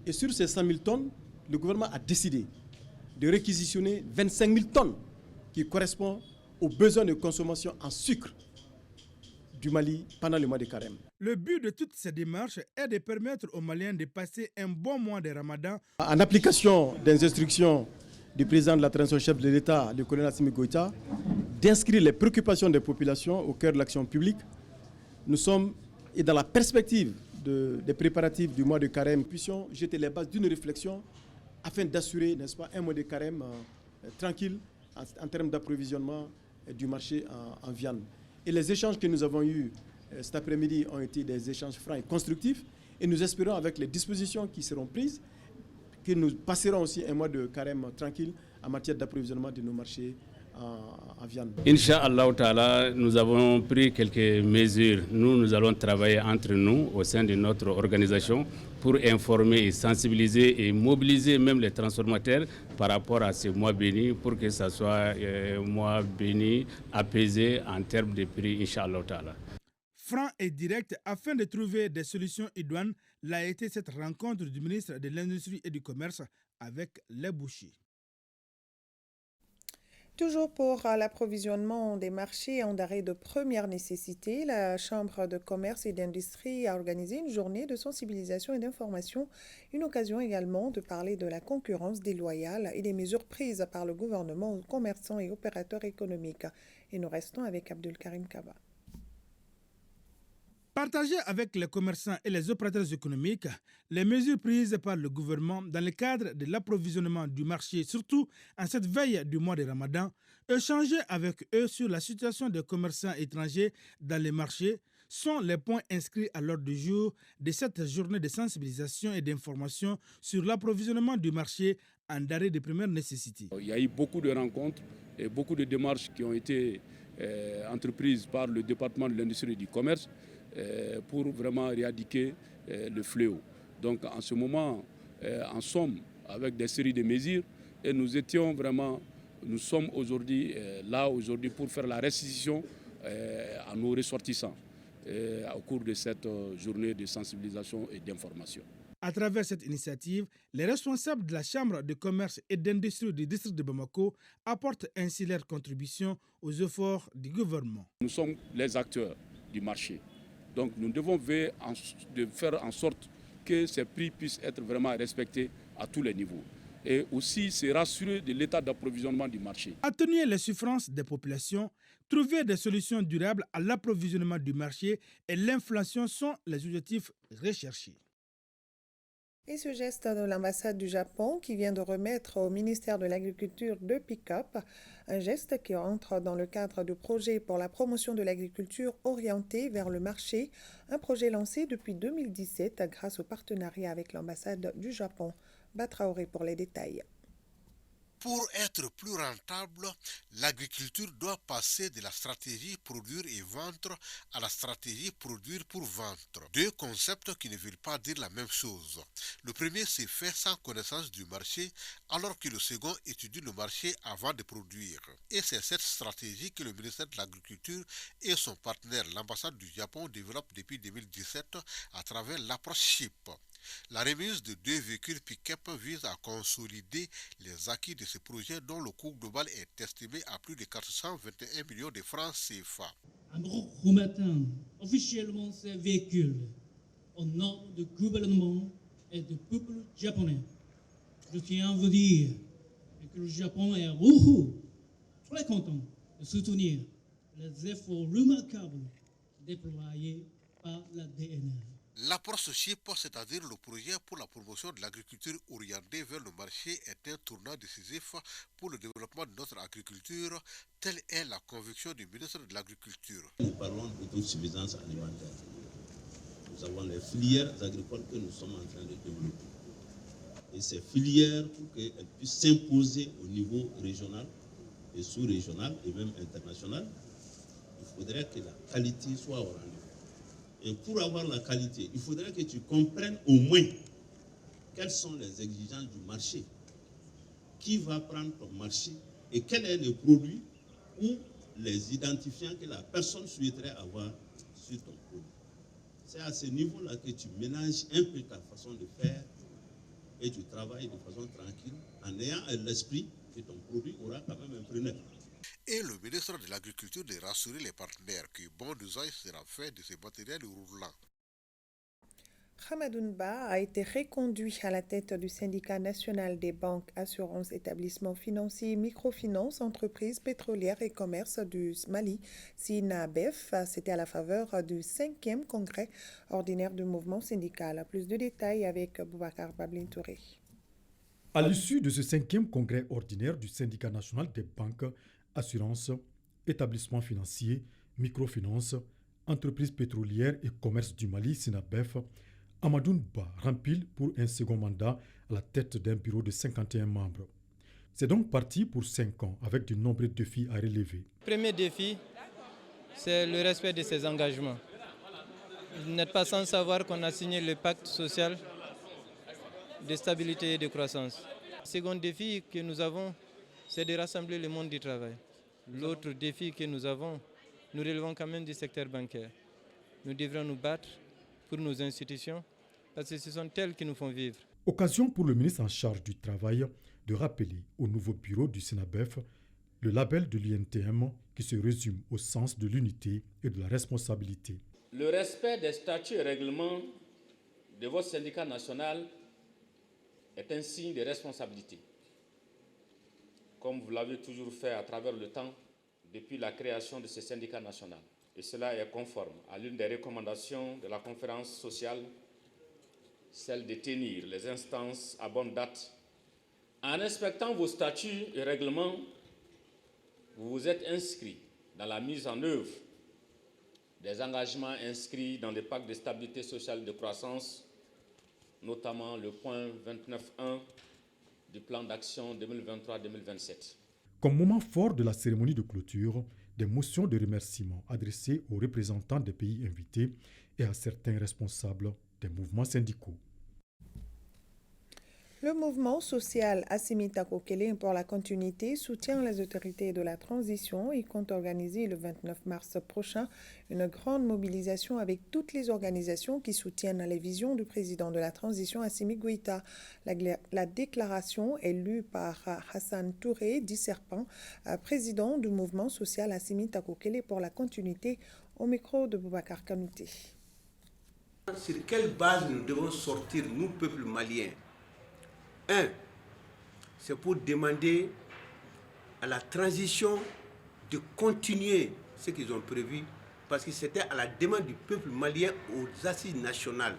Et sur ces 100 000 tonnes, le gouvernement a décidé de réquisitionner 25 000 tonnes qui correspondent aux besoins de consommation en sucre du Mali pendant le mois de carême. Le but de toutes ces démarches est de permettre aux Maliens de passer un bon mois de Ramadan. En application des instructions du président de la transition chef de l'État, le colonel Assimi Goïta, d'inscrire les préoccupations des populations au cœur de l'action publique, nous sommes, et dans la perspective des préparatifs du mois de carême, puissions jeter les bases d'une réflexion afin d'assurer, n'est-ce pas, un mois de carême tranquille en termes d'approvisionnement du marché en viande. Et les échanges que nous avons eus cet après-midi ont été des échanges francs et constructifs. Et nous espérons, avec les dispositions qui seront prises, que nous passerons aussi un mois de carême tranquille en matière d'approvisionnement de nos marchés en viande. Inch'Allah Ta'ala, nous avons pris quelques mesures. Nous allons travailler entre nous au sein de notre organisation pour informer et sensibiliser et mobiliser même les transformateurs par rapport à ce mois béni pour que ce soit un mois béni apaisé en termes de prix, Inch'Allah Ta'ala. Franc et direct afin de trouver des solutions idoines, l'a été cette rencontre du ministre de l'Industrie et du Commerce avec les bouchers. Toujours pour l'approvisionnement des marchés en denrées de première nécessité, la Chambre de commerce et d'industrie a organisé une journée de sensibilisation et d'information, une occasion également de parler de la concurrence déloyale et des mesures prises par le gouvernement aux commerçants et opérateurs économiques. Et nous restons avec Abdul Karim Kaba. Partager avec les commerçants et les opérateurs économiques les mesures prises par le gouvernement dans le cadre de l'approvisionnement du marché, surtout en cette veille du mois de Ramadan, échanger avec eux sur la situation des commerçants étrangers dans les marchés sont les points inscrits à l'ordre du jour de cette journée de sensibilisation et d'information sur l'approvisionnement du marché en denrées de première nécessité. Il y a eu beaucoup de rencontres et beaucoup de démarches qui ont été entreprises par le département de l'industrie et du commerce pour vraiment éradiquer le fléau. Donc en ce moment, en somme, avec des séries de mesures, et nous sommes aujourd'hui là pour faire la restitution à nos ressortissants au cours de cette journée de sensibilisation et d'information. À travers cette initiative, les responsables de la Chambre de commerce et d'industrie du district de Bamako apportent ainsi leur contribution aux efforts du gouvernement. Nous sommes les acteurs du marché. Donc nous devons veiller de faire en sorte que ces prix puissent être vraiment respectés à tous les niveaux. Et aussi se rassurer de l'état d'approvisionnement du marché. Atténuer les souffrances des populations, trouver des solutions durables à l'approvisionnement du marché et l'inflation sont les objectifs recherchés. Et ce geste de l'ambassade du Japon qui vient de remettre au ministère de l'Agriculture 2 pick-up, un geste qui entre dans le cadre du projet pour la promotion de l'agriculture orientée vers le marché, un projet lancé depuis 2017 grâce au partenariat avec l'ambassade du Japon. Batraoré pour les détails. Pour être plus rentable, l'agriculture doit passer de la stratégie produire et vendre à la stratégie produire pour vendre. Deux concepts qui ne veulent pas dire la même chose. Le premier c'est faire sans connaissance du marché, alors que le second étudie le marché avant de produire. Et c'est cette stratégie que le ministère de l'Agriculture et son partenaire, l'ambassade du Japon, développent depuis 2017 à travers l'approche SHIP. La remise de 2 véhicules pick-up vise à consolider les acquis de ce projet dont le coût global est estimé à plus de 421 millions de francs CFA. En remettant officiellement ces véhicules au nom du gouvernement et du peuple japonais, je tiens à vous dire que le Japon est très content de soutenir les efforts remarquables déployés par la DNR. L'approche CHIP, c'est-à-dire le projet pour la promotion de l'agriculture orientée vers le marché, est un tournant décisif pour le développement de notre agriculture. Telle est la conviction du ministre de l'Agriculture. Nous parlons d'autosuffisance alimentaire. Nous avons les filières agricoles que nous sommes en train de développer. Et ces filières, pour qu'elles puissent s'imposer au niveau régional et sous-régional et même international, il faudrait que la qualité soit au rendez-vous. Et pour avoir la qualité, il faudrait que tu comprennes au moins quelles sont les exigences du marché. Qui va prendre ton marché et quel est le produit ou les identifiants que la personne souhaiterait avoir sur ton produit. C'est à ce niveau-là que tu mélanges un peu ta façon de faire et tu travailles de façon tranquille en ayant à l'esprit que ton produit aura quand même un preneur. Et le ministre de l'Agriculture de rassurer les partenaires que bon usage sera fait de ces matériels roulants. Hamadoun Ba a été reconduit à la tête du syndicat national des banques, assurances, établissements financiers, microfinances, entreprises pétrolières et commerces du Mali, SINABEF. C'était à la faveur du 5e congrès ordinaire du mouvement syndical. Plus de détails avec Boubacar Bablin Touré. À l'issue de ce 5e congrès ordinaire du syndicat national des banques, assurances, établissements financiers, microfinances, entreprises pétrolières et commerces du Mali, SINABEF, Hamadoun Ba rempile pour un second mandat à la tête d'un bureau de 51 membres. C'est donc parti pour 5 ans avec de nombreux défis à relever. Le premier défi, c'est le respect de ses engagements. Vous n'êtes pas sans savoir qu'on a signé le pacte social de stabilité et de croissance. Le second défi que nous avons, c'est de rassembler le monde du travail. L'autre défi que nous avons, nous relevons quand même du secteur bancaire. Nous devrons nous battre pour nos institutions, parce que ce sont elles qui nous font vivre. Occasion pour le ministre en charge du travail de rappeler au nouveau bureau du SINABEF le label de l'INTM qui se résume au sens de l'unité et de la responsabilité. Le respect des statuts et règlements de votre syndicat national est un signe de responsabilité, comme vous l'avez toujours fait à travers le temps depuis la création de ce syndicat national. Et cela est conforme à l'une des recommandations de la conférence sociale, celle de tenir les instances à bonne date. En respectant vos statuts et règlements, vous vous êtes inscrits dans la mise en œuvre des engagements inscrits dans le pacte de stabilité sociale et de croissance, notamment le point 29.1 du plan d'action 2023-2027. Comme moment fort de la cérémonie de clôture, des motions de remerciement adressées aux représentants des pays invités et à certains responsables des mouvements syndicaux. Le mouvement social Assimi Takokele pour la continuité soutient les autorités de la transition et compte organiser le 29 mars prochain une grande mobilisation avec toutes les organisations qui soutiennent les visions du président de la transition Assimi Goïta. La déclaration est lue par Hassan Touré, dit Serpent, président du mouvement social Assimi Takokele pour la continuité, au micro de Boubacar Kanouté. Sur quelle base nous devons sortir, nous, peuple malien? Un, c'est pour demander à la transition de continuer ce qu'ils ont prévu, parce que c'était à la demande du peuple malien aux assises nationales.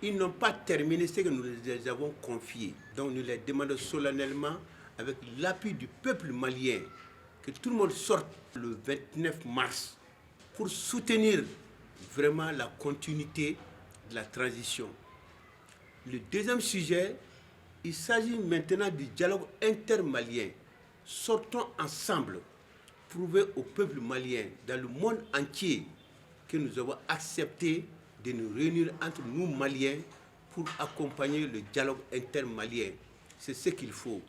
Ils n'ont pas terminé ce que nous les avons confié. Donc nous les demandons solennellement, avec l'appui du peuple malien, que tout le monde sorte le 29 mars pour soutenir vraiment la continuité de la transition. Le deuxième sujet, il s'agit maintenant du dialogue intermalien. Sortons ensemble, prouver au peuple malien, dans le monde entier, que nous avons accepté de nous réunir entre nous Maliens pour accompagner le dialogue intermalien. C'est ce qu'il faut.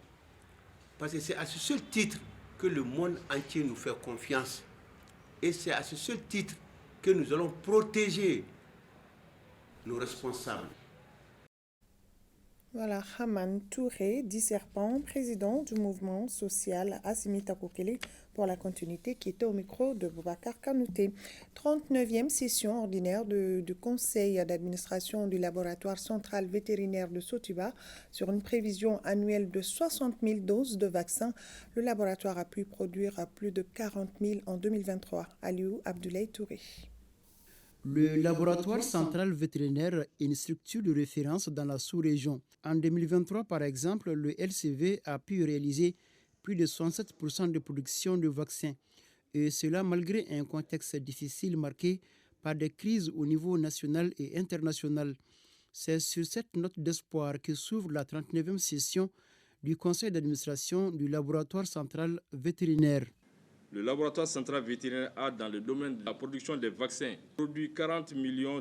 Parce que c'est à ce seul titre que le monde entier nous fait confiance. Et c'est à ce seul titre que nous allons protéger nos responsables. Voilà, Haman Touré, dit Serpent, président du mouvement social Assimi Takokele pour la continuité, qui était au micro de Boubacar Kanouté. 39e session ordinaire du conseil d'administration du laboratoire central vétérinaire de Sotuba sur une prévision annuelle de 60 000 doses de vaccins. Le laboratoire a pu produire plus de 40 000 en 2023. Aliou Abdoulaye Touré. Le laboratoire central vétérinaire est une structure de référence dans la sous-région. En 2023, par exemple, le LCV a pu réaliser plus de 67% de production de vaccins. Et cela malgré un contexte difficile marqué par des crises au niveau national et international. C'est sur cette note d'espoir que s'ouvre la 39e session du conseil d'administration du laboratoire central vétérinaire. Le laboratoire central vétérinaire a, dans le domaine de la production des vaccins, produit 40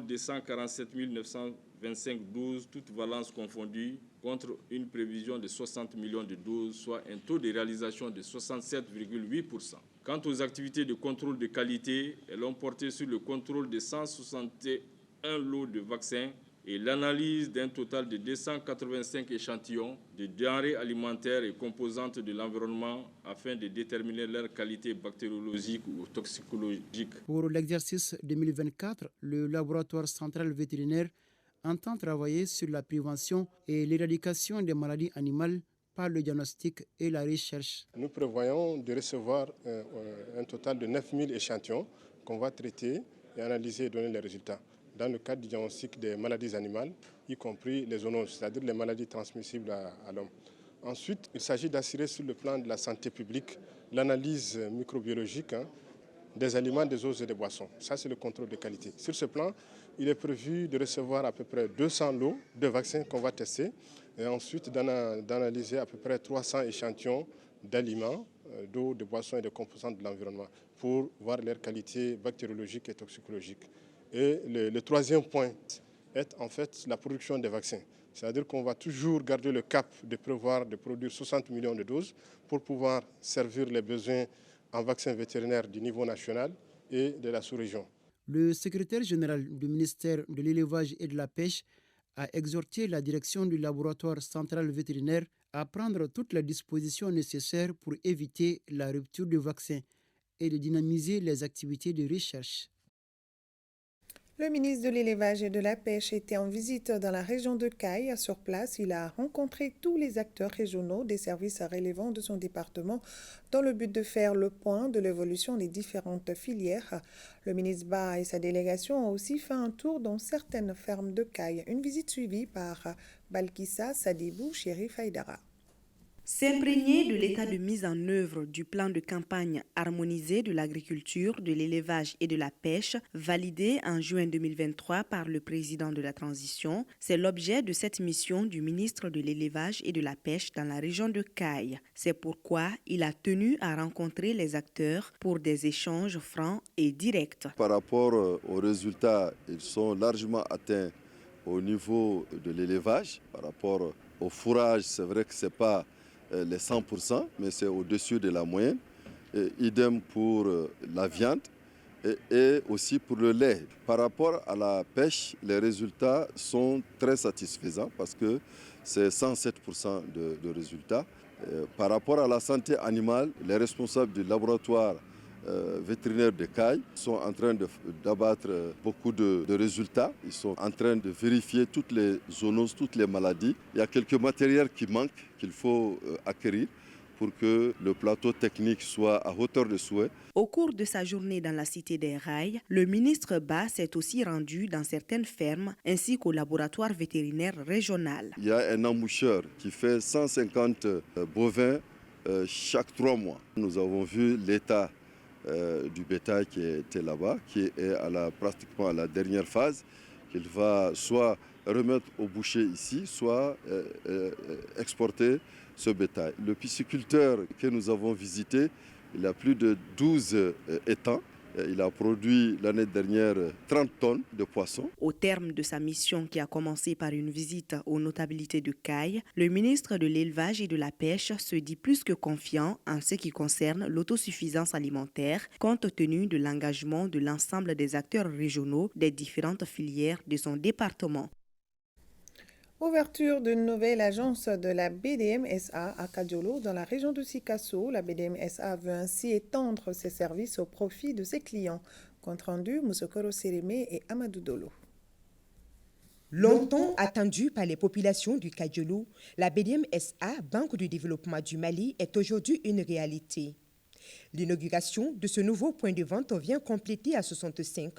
247 925 doses, toutes valences confondues, contre une prévision de 60 millions de doses, soit un taux de réalisation de 67,8%. Quant aux activités de contrôle de qualité, elles ont porté sur le contrôle de 161 lots de vaccins et l'analyse d'un total de 285 échantillons de denrées alimentaires et composantes de l'environnement afin de déterminer leur qualité bactériologique ou toxicologique. Pour l'exercice 2024, le laboratoire central vétérinaire entend travailler sur la prévention et l'éradication des maladies animales par le diagnostic et la recherche. Nous prévoyons de recevoir un total de 9000 échantillons qu'on va traiter et analyser et donner les résultats dans le cadre du diagnostic des maladies animales, y compris les zoonoses, c'est-à-dire les maladies transmissibles à l'homme. Ensuite, il s'agit d'assurer sur le plan de la santé publique l'analyse microbiologique des aliments, des eaux et des boissons. Ça, c'est le contrôle de qualité. Sur ce plan, il est prévu de recevoir à peu près 200 lots de vaccins qu'on va tester et ensuite d'analyser à peu près 300 échantillons d'aliments, d'eau, de boissons et de composantes de l'environnement pour voir leur qualité bactériologique et toxicologique. Et le troisième point est en fait la production des vaccins. C'est-à-dire qu'on va toujours garder le cap de prévoir de produire 60 millions de doses pour pouvoir servir les besoins en vaccins vétérinaires du niveau national et de la sous-région. Le secrétaire général du ministère de l'Élevage et de la Pêche a exhorté la direction du laboratoire central vétérinaire à prendre toutes les dispositions nécessaires pour éviter la rupture du vaccin et de dynamiser les activités de recherche. Le ministre de l'Élevage et de la Pêche était en visite dans la région de Caille. Sur place, il a rencontré tous les acteurs régionaux des services relevant de son département dans le but de faire le point de l'évolution des différentes filières. Le ministre Ba et sa délégation ont aussi fait un tour dans certaines fermes de Caille. Une visite suivie par Balkissa Sadibou Chérif Haïdara. S'imprégner de l'état de mise en œuvre du plan de campagne harmonisé de l'agriculture, de l'élevage et de la pêche, validé en juin 2023 par le président de la transition, c'est l'objet de cette mission du ministre de l'élevage et de la pêche dans la région de Caille. C'est pourquoi il a tenu à rencontrer les acteurs pour des échanges francs et directs. Par rapport aux résultats, ils sont largement atteints au niveau de l'élevage. Par rapport au fourrage, c'est vrai que ce n'est pas les 100%, mais c'est au-dessus de la moyenne. Et idem pour la viande et aussi pour le lait. Par rapport à la pêche, les résultats sont très satisfaisants parce que c'est 107% de résultats. Par rapport à la santé animale, les responsables du laboratoire vétérinaires de Caille sont en train d'abattre beaucoup de résultats. Ils sont en train de vérifier toutes les zoonoses, toutes les maladies. Il y a quelques matériels qui manquent, qu'il faut acquérir pour que le plateau technique soit à hauteur de souhait. Au cours de sa journée dans la cité des Rails, le ministre Ba s'est aussi rendu dans certaines fermes ainsi qu'au laboratoire vétérinaire régional. Il y a un emboucheur qui fait 150 bovins chaque 3 mois. Nous avons vu l'état du bétail qui était là-bas, qui est pratiquement à la dernière phase, qu'il va soit remettre au boucher ici, soit exporter ce bétail. Le pisciculteur que nous avons visité, il a plus de 12 étangs. Il a produit l'année dernière 30 tonnes de poissons. Au terme de sa mission qui a commencé par une visite aux notabilités de Caille, le ministre de l'Élevage et de la Pêche se dit plus que confiant en ce qui concerne l'autosuffisance alimentaire, compte tenu de l'engagement de l'ensemble des acteurs régionaux des différentes filières de son département. Ouverture d'une nouvelle agence de la BDM-SA à Kadiolo dans la région de Sikasso. La BDM-SA veut ainsi étendre ses services au profit de ses clients. Compte rendu, Moussokoro Sérémé et Amadou Dolo. Longtemps attendue par les populations du Kadiolo, la BDM-SA, Banque du développement du Mali, est aujourd'hui une réalité. L'inauguration de ce nouveau point de vente vient compléter à 65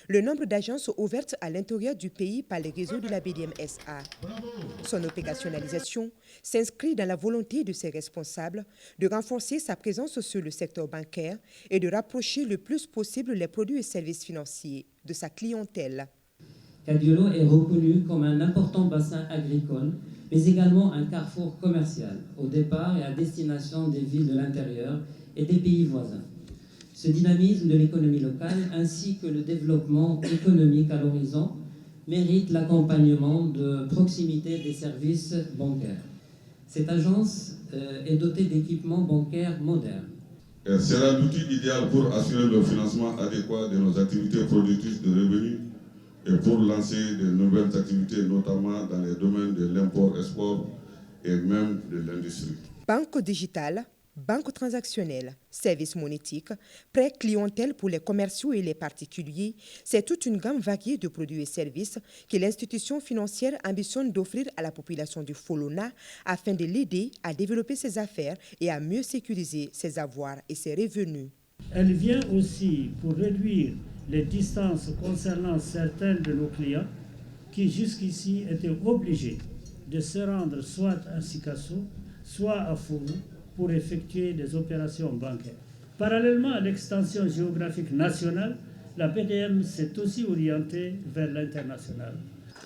le nombre d'agences ouvertes à l'intérieur du pays par les réseaux de la BDM-SA. Son opérationnalisation s'inscrit dans la volonté de ses responsables de renforcer sa présence sur le secteur bancaire et de rapprocher le plus possible les produits et services financiers de sa clientèle. Kadiolo est reconnu comme un important bassin agricole, mais également un carrefour commercial, au départ et à destination des villes de l'intérieur et des pays voisins. Ce dynamisme de l'économie locale ainsi que le développement économique à l'horizon mérite l'accompagnement de proximité des services bancaires. Cette agence est dotée d'équipements bancaires modernes. Elle sera l'outil idéal pour assurer le financement adéquat de nos activités productrices de revenus et pour lancer de nouvelles activités, notamment dans les domaines de l'import-export et même de l'industrie. Banque digitale, banque transactionnelle, services monétiques, prêts clientèle pour les commerciaux et les particuliers, c'est toute une gamme variée de produits et services que l'institution financière ambitionne d'offrir à la population du Folona afin de l'aider à développer ses affaires et à mieux sécuriser ses avoirs et ses revenus. Elle vient aussi pour réduire les distances concernant certains de nos clients qui jusqu'ici étaient obligés de se rendre soit à Sikasso, soit à Fourou pour effectuer des opérations bancaires. Parallèlement à l'extension géographique nationale, la BDM s'est aussi orientée vers l'international.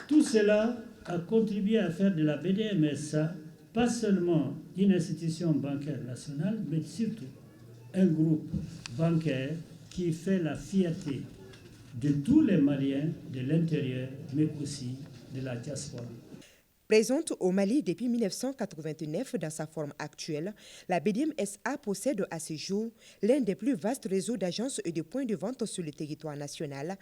Tout cela a contribué à faire de la BDM-SA pas seulement une institution bancaire nationale, mais surtout un groupe bancaire qui fait la fierté de tous les Maliens de l'intérieur, mais aussi de la diaspora. Présente au Mali depuis 1989 dans sa forme actuelle, la BDM-SA possède à ce jour l'un des plus vastes réseaux d'agences et de points de vente sur le territoire national.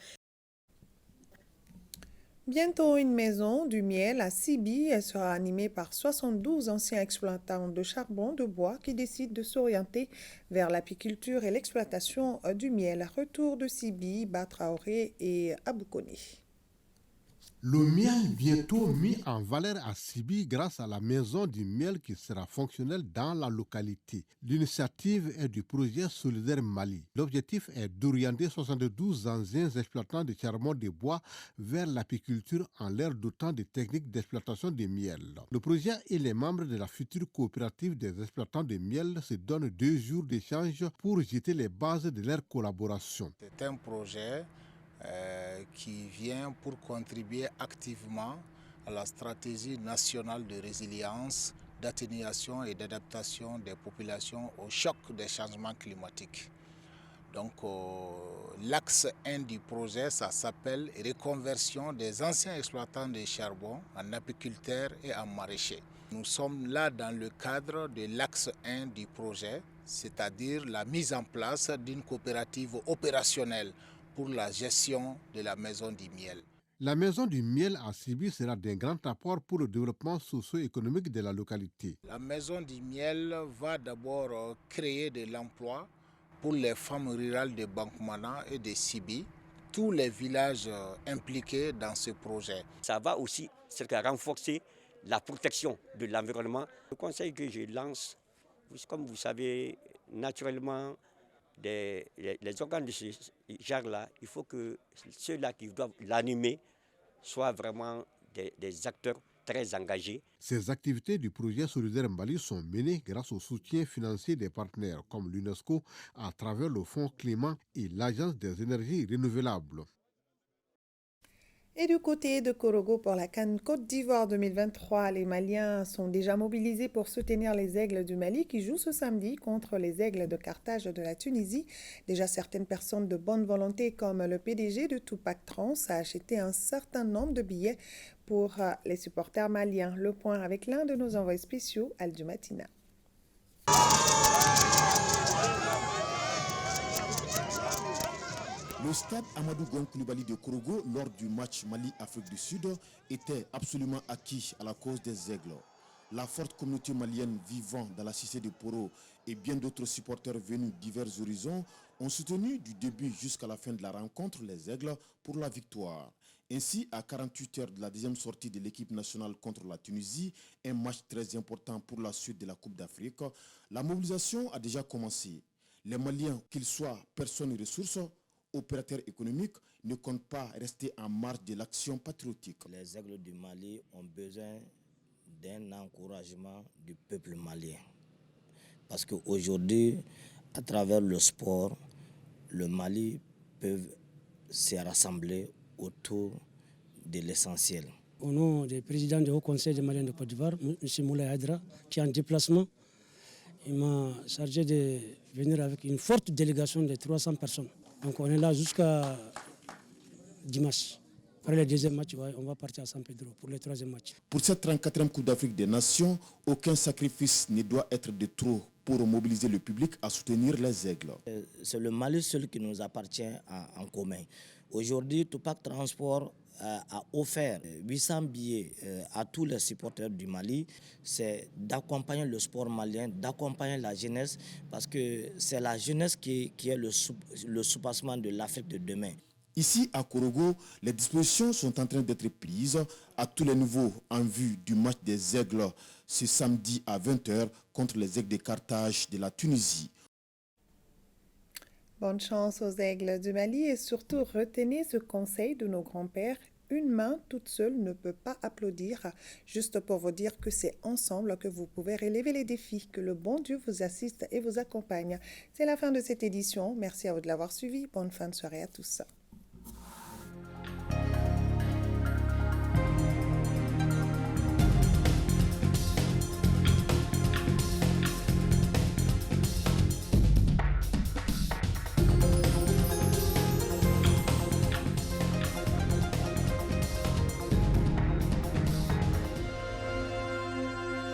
Bientôt, une maison du miel à Sibi. Elle sera animée par 72 anciens exploitants de charbon de bois qui décident de s'orienter vers l'apiculture et l'exploitation du miel. Retour de Sibi, Batraoré et Aboukoni. Le miel bientôt mis en valeur à Sibi grâce à la maison du miel qui sera fonctionnelle dans la localité. L'initiative est du projet Solidaire Mali. L'objectif est d'orienter 72 anciens exploitants de charbon de bois vers l'apiculture en leur dotant de techniques d'exploitation de miel. Le projet et les membres de la future coopérative des exploitants de miel se donnent 2 jours d'échange pour jeter les bases de leur collaboration. C'est un projet qui vient pour contribuer activement à la stratégie nationale de résilience, d'atténuation et d'adaptation des populations au choc des changements climatiques. Donc l'axe 1 du projet, ça s'appelle reconversion des anciens exploitants de charbon en apiculteurs et en maraîchers. Nous sommes là dans le cadre de l'axe 1 du projet, c'est-à-dire la mise en place d'une coopérative opérationnelle pour la gestion de la maison du miel. La maison du miel à Sibi sera d'un grand apport pour le développement socio-économique de la localité. La maison du miel va d'abord créer de l'emploi pour les femmes rurales de Bankmana et de Sibi, tous les villages impliqués dans ce projet. Ça va aussi renforcer la protection de l'environnement. Le conseil que je lance, comme vous savez, naturellement, les organes de ce genre-là, il faut que ceux-là qui doivent l'animer soient vraiment des acteurs très engagés. Ces activités du projet Solidaire Mali sont menées grâce au soutien financier des partenaires comme l'UNESCO à travers le Fonds Climat et l'Agence des énergies renouvelables. Et du côté de Korogo pour la CAN Côte d'Ivoire 2023, les Maliens sont déjà mobilisés pour soutenir les Aigles du Mali qui jouent ce samedi contre les Aigles de Carthage de la Tunisie. Déjà, certaines personnes de bonne volonté comme le PDG de Tupac Trans a acheté un certain nombre de billets pour les supporters maliens. Le point avec l'un de nos envoyés spéciaux, Aldou Matina. Le stade Amadou Gon Coulibaly de Korogo lors du match Mali-Afrique du Sud était absolument acquis à la cause des Aigles. La forte communauté malienne vivant dans la cité de Poro et bien d'autres supporters venus divers horizons ont soutenu du début jusqu'à la fin de la rencontre les Aigles pour la victoire. Ainsi, à 48 heures de la deuxième sortie de l'équipe nationale contre la Tunisie, un match très important pour la suite de la Coupe d'Afrique, la mobilisation a déjà commencé. Les Maliens, qu'ils soient personnes ressources, opérateurs économiques, ne comptent pas rester en marge de l'action patriotique. Les aigles du Mali ont besoin d'un encouragement du peuple malien. Parce qu'aujourd'hui, à travers le sport, le Mali peut se rassembler autour de l'essentiel. Au nom du président du Haut Conseil des Maliens de Côte d'Ivoire, M. Moulay Hadra, qui est en déplacement, il m'a chargé de venir avec une forte délégation de 300 personnes. Donc on est là jusqu'à dimanche. Après le deuxième match, on va partir à San Pedro pour le troisième match. Pour cette 34e Coupe d'Afrique des Nations, aucun sacrifice ne doit être de trop pour mobiliser le public à soutenir les aigles. C'est le Mali seul qui nous appartient en commun. Aujourd'hui, Tupac Transport a offert 800 billets à tous les supporters du Mali. C'est d'accompagner le sport malien, d'accompagner la jeunesse, parce que c'est la jeunesse qui est le soubassement de l'Afrique de demain. Ici à Korogo, les dispositions sont en train d'être prises à tous les niveaux en vue du match des aigles ce samedi à 20h contre les aigles de Carthage de la Tunisie. Bonne chance aux aigles du Mali et surtout retenez ce conseil de nos grands-pères. Une main toute seule ne peut pas applaudir, juste pour vous dire que c'est ensemble que vous pouvez relever les défis, que le bon Dieu vous assiste et vous accompagne. C'est la fin de cette édition. Merci à vous de l'avoir suivi. Bonne fin de soirée à tous.